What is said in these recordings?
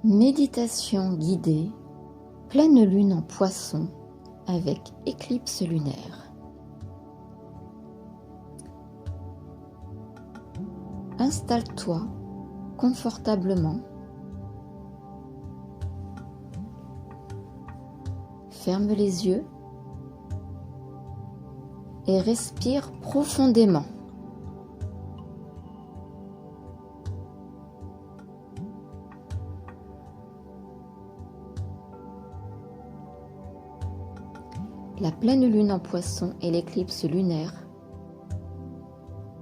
Méditation guidée, pleine lune en Poisson avec éclipse lunaire. Installe-toi confortablement. Ferme les yeux et respire profondément. La pleine lune en Poisson et l'éclipse lunaire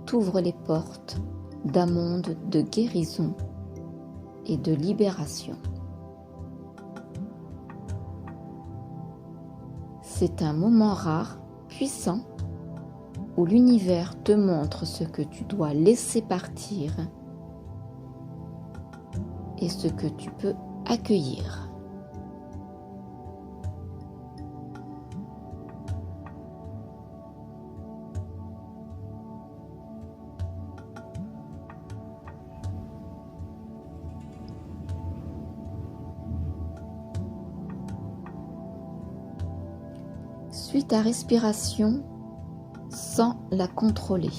t'ouvrent les portes d'un monde de guérison et de libération. C'est un moment rare, puissant, où l'univers te montre ce que tu dois laisser partir et ce que tu peux accueillir. Suis ta respiration sans la contrôler.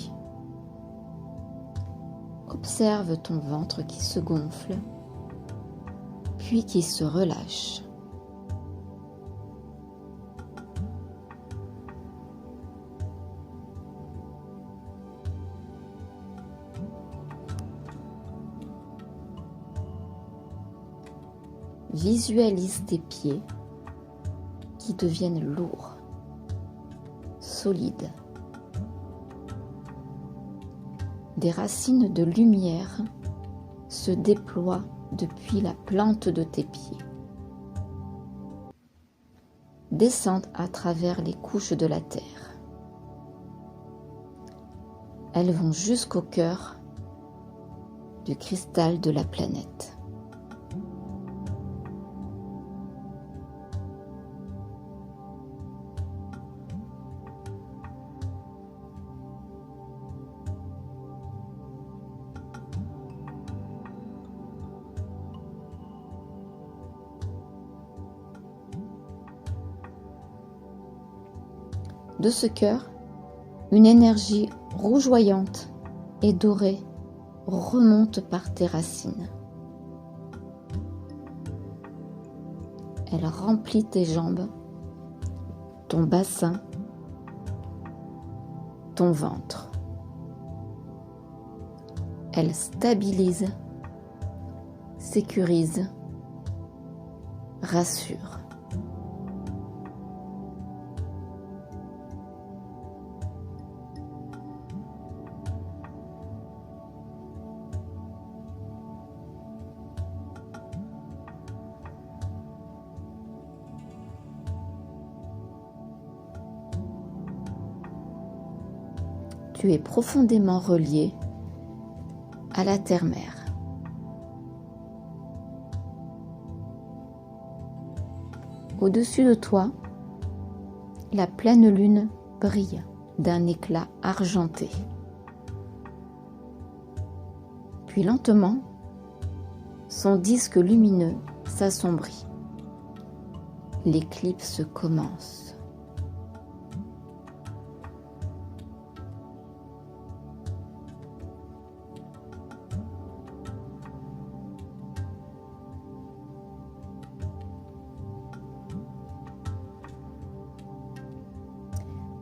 Observe ton ventre qui se gonfle, puis qui se relâche. Visualise tes pieds qui deviennent lourds, solides. Des racines de lumière se déploient depuis la plante de tes pieds, descendent à travers les couches de la terre. Elles vont jusqu'au cœur du cristal de la planète. De ce cœur, une énergie rougeoyante et dorée remonte par tes racines. Elle remplit tes jambes, ton bassin, ton ventre. Elle stabilise, sécurise, rassure. Tu es profondément relié à la terre-mère. Au-dessus de toi, la pleine lune brille d'un éclat argenté. Puis lentement, son disque lumineux s'assombrit. L'éclipse commence.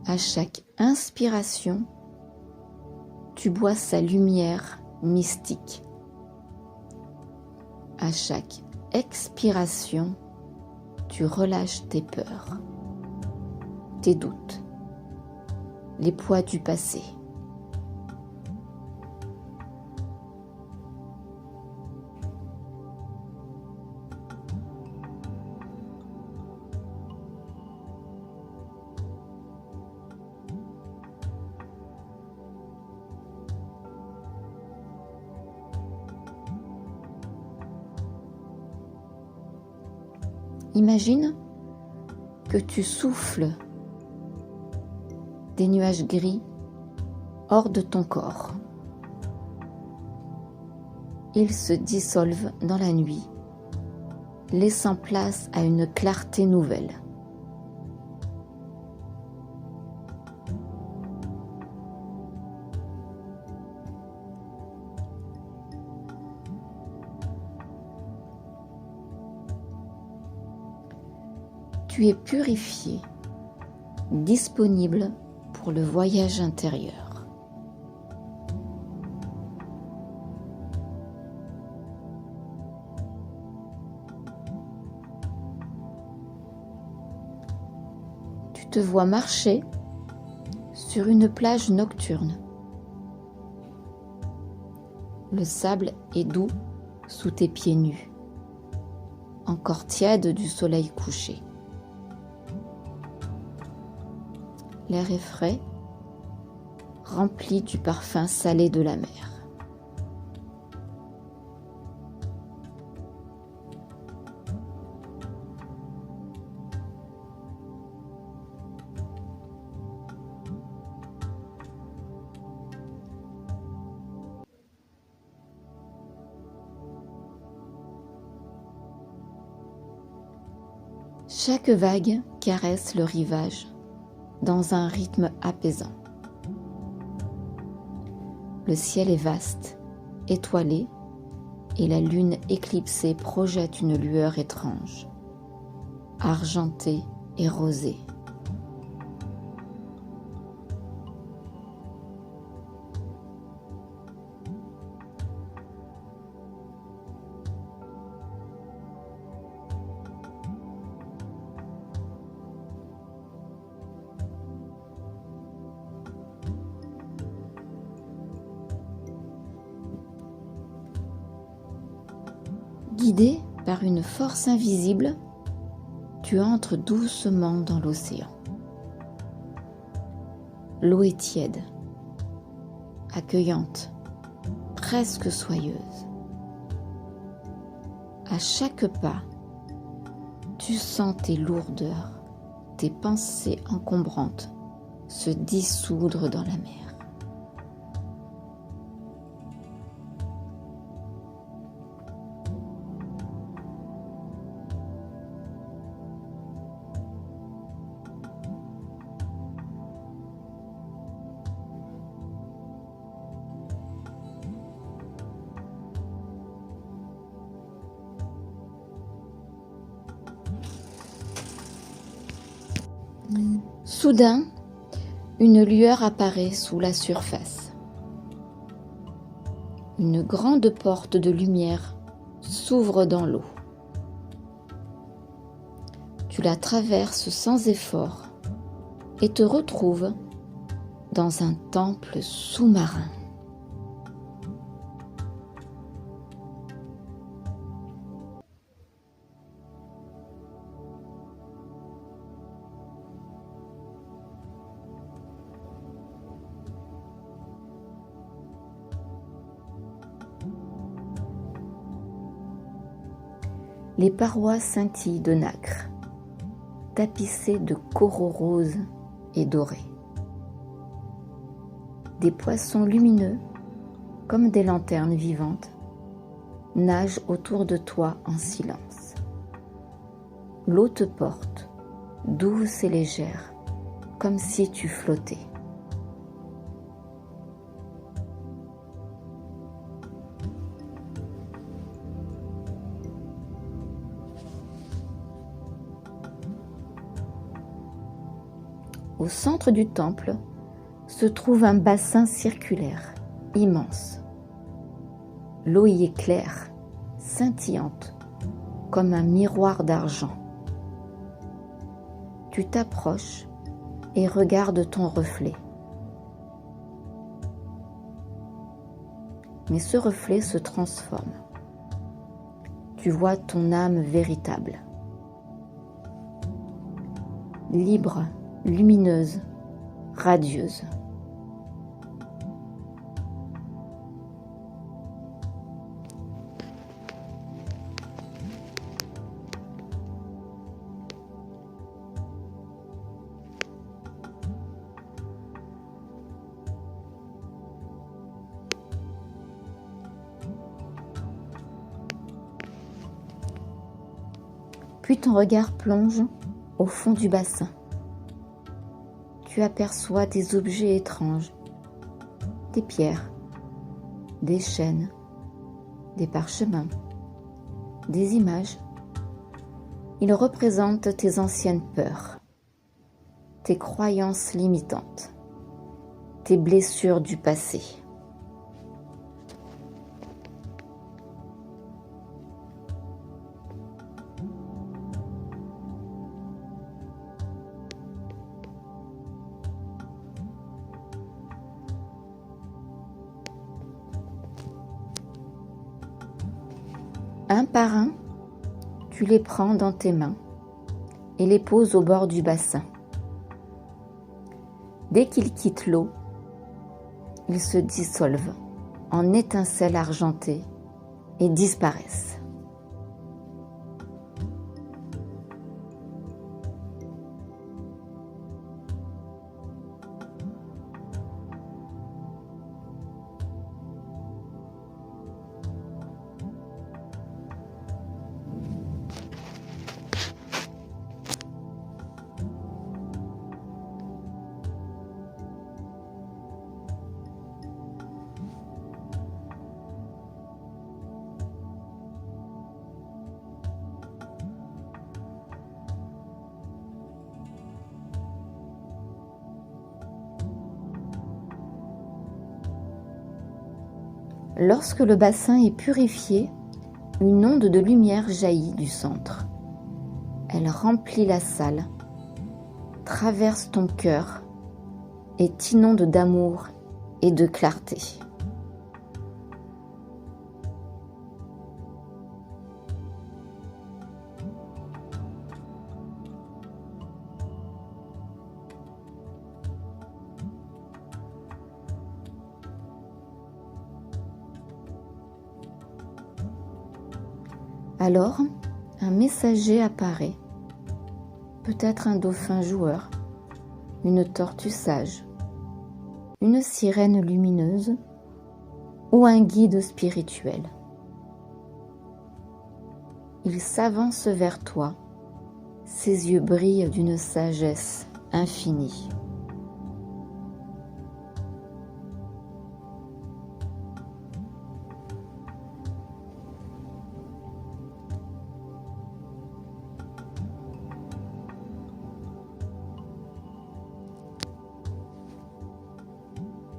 À chaque inspiration, tu bois sa lumière mystique. À chaque expiration, tu relâches tes peurs, tes doutes, les poids du passé. Imagine que tu souffles des nuages gris hors de ton corps. Ils se dissolvent dans la nuit laissant place à une clarté nouvelle. Tu es purifié, disponible pour le voyage intérieur. Tu te vois marcher sur une plage nocturne. Le sable est doux sous tes pieds nus, encore tiède du soleil couché. L'air est frais, rempli du parfum salé de la mer. Chaque vague caresse le rivage dans un rythme apaisant. Le ciel est vaste, étoilé, et la lune éclipsée projette une lueur étrange, argentée et rosée. Guidé par une force invisible, tu entres doucement dans l'océan. L'eau est tiède, accueillante, presque soyeuse. À chaque pas, tu sens tes lourdeurs, tes pensées encombrantes se dissoudre dans la mer. Soudain, une lueur apparaît sous la surface. Une grande porte de lumière s'ouvre dans l'eau. Tu la traverses sans effort et te retrouves dans un temple sous-marin. Les parois scintillent de nacre, tapissées de coraux roses et dorés. Des poissons lumineux, comme des lanternes vivantes, nagent autour de toi en silence. L'eau te porte, douce et légère, comme si tu flottais. Au centre du temple se trouve un bassin circulaire, immense. L'eau y est claire, scintillante, comme un miroir d'argent. Tu t'approches et regardes ton reflet. Mais ce reflet se transforme. Tu vois ton âme véritable. Libre, lumineuse, radieuse. Puis ton regard plonge au fond du bassin. Tu aperçois des objets étranges, des pierres, des chaînes, des parchemins, des images. Ils représentent tes anciennes peurs, tes croyances limitantes, tes blessures du passé. Un par un, tu les prends dans tes mains et les poses au bord du bassin. Dès qu'ils quittent l'eau, ils se dissolvent en étincelles argentées et disparaissent. Lorsque le bassin est purifié, une onde de lumière jaillit du centre. Elle remplit la salle, traverse ton cœur et t'inonde d'amour et de clarté. Alors, un messager apparaît, peut-être un dauphin joueur, une tortue sage, une sirène lumineuse ou un guide spirituel. Il s'avance vers toi, ses yeux brillent d'une sagesse infinie.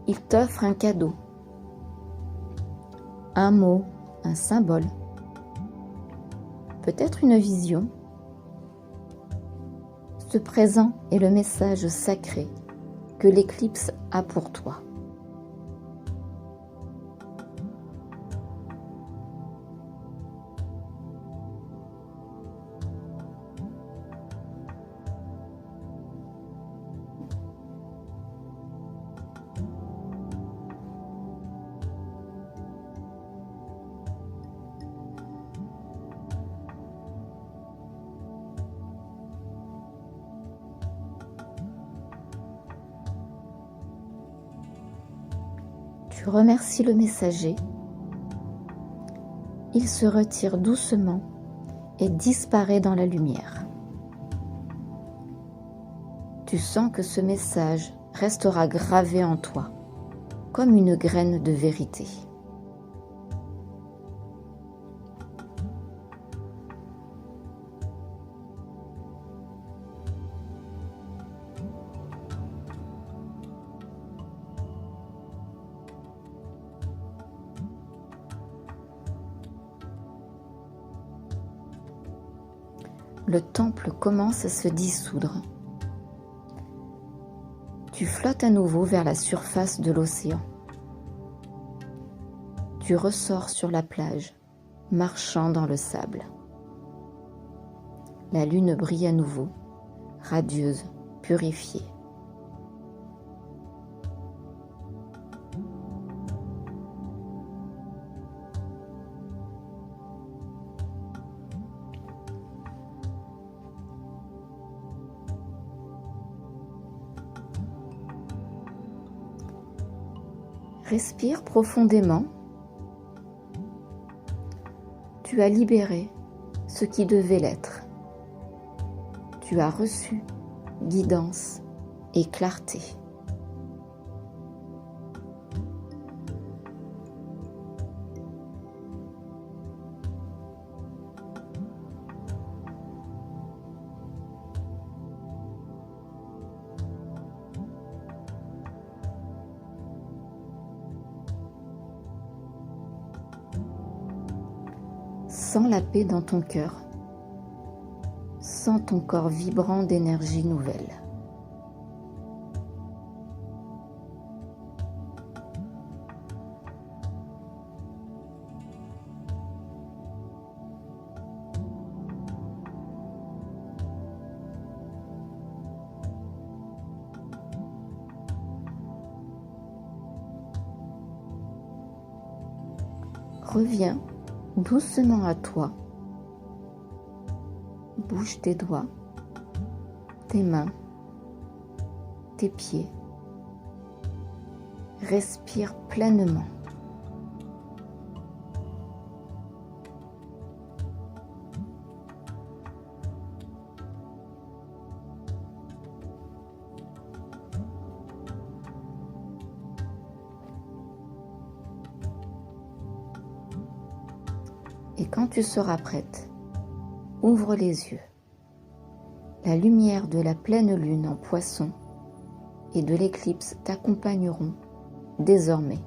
Il t'offre un cadeau, un mot, un symbole, peut-être une vision. Ce présent est le message sacré que l'éclipse a pour toi. Tu remercies le messager. Il se retire doucement et disparaît dans la lumière. Tu sens que ce message restera gravé en toi, comme une graine de vérité. Le temple commence à se dissoudre. Tu flottes à nouveau vers la surface de l'océan. Tu ressors sur la plage, marchant dans le sable. La lune brille à nouveau, radieuse, purifiée. Respire profondément. Tu as libéré ce qui devait l'être tu as reçu guidance et clarté. Sens la paix dans ton cœur. Sens ton corps vibrant d'énergie nouvelle. Reviens doucement à toi. Bouge tes doigts, tes mains, tes pieds. Respire pleinement. Et quand tu seras prête, ouvre les yeux. La lumière de la pleine lune en Poisson et de l'éclipse t'accompagneront désormais.